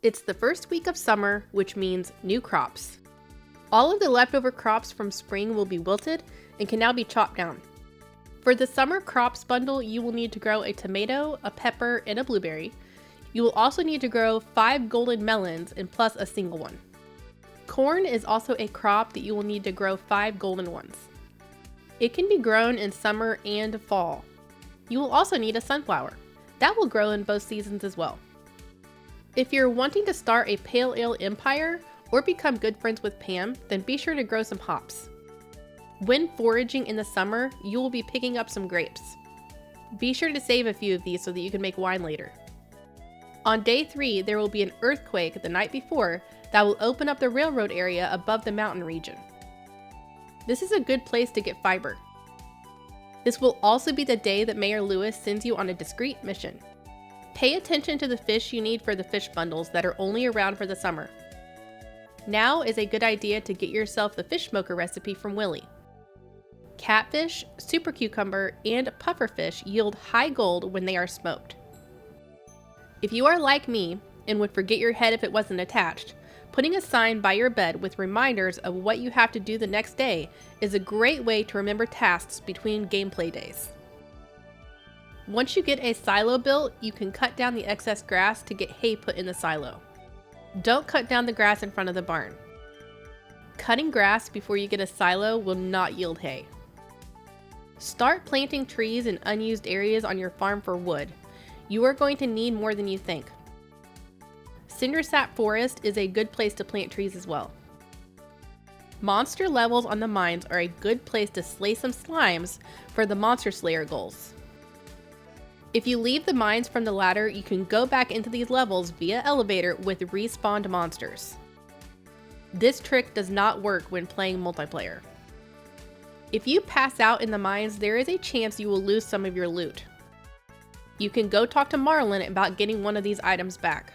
It's the first week of summer, which means new crops. All of the leftover crops from spring will be wilted and can now be chopped down. For the summer crops bundle, you will need to grow a tomato, a pepper, and a blueberry. You will also need to grow 5 golden melons and plus a single one. Corn is also a crop that you will need to grow 5 golden ones. It can be grown in summer and fall. You will also need a sunflower. That will grow in both seasons as well. If you're wanting to start a pale ale empire or become good friends with Pam, then be sure to grow some hops. When foraging in the summer, you will be picking up some grapes. Be sure to save a few of these so that you can make wine later. On day 3, there will be an earthquake the night before that will open up the railroad area above the mountain region. This is a good place to get fiber. This will also be the day that Mayor Lewis sends you on a discreet mission. Pay attention to the fish you need for the fish bundles that are only around for the summer. Now is a good idea to get yourself the fish smoker recipe from Willie. Catfish, super cucumber, and pufferfish yield high gold when they are smoked. If you are like me and would forget your head if it wasn't attached, putting a sign by your bed with reminders of what you have to do the next day is a great way to remember tasks between gameplay days. Once you get a silo built, you can cut down the excess grass to get hay put in the silo. Don't cut down the grass in front of the barn. Cutting grass before you get a silo will not yield hay. Start planting trees in unused areas on your farm for wood. You are going to need more than you think. Cindersap Forest is a good place to plant trees as well. Monster levels on the mines are a good place to slay some slimes for the Monster Slayer goals. If you leave the mines from the ladder, you can go back into these levels via elevator with respawned monsters. This trick does not work when playing multiplayer. If you pass out in the mines, there is a chance you will lose some of your loot. You can go talk to Marlin about getting one of these items back.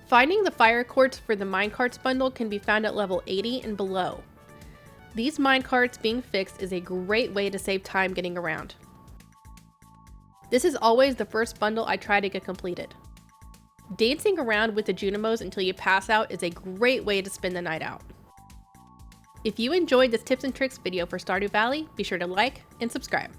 Finding the fire quartz for the minecarts bundle can be found at level 80 and below. These minecarts being fixed is a great way to save time getting around. This is always the first bundle I try to get completed. Dancing around with the Junimos until you pass out is a great way to spend the night out. If you enjoyed this tips and tricks video for Stardew Valley, be sure to like and subscribe.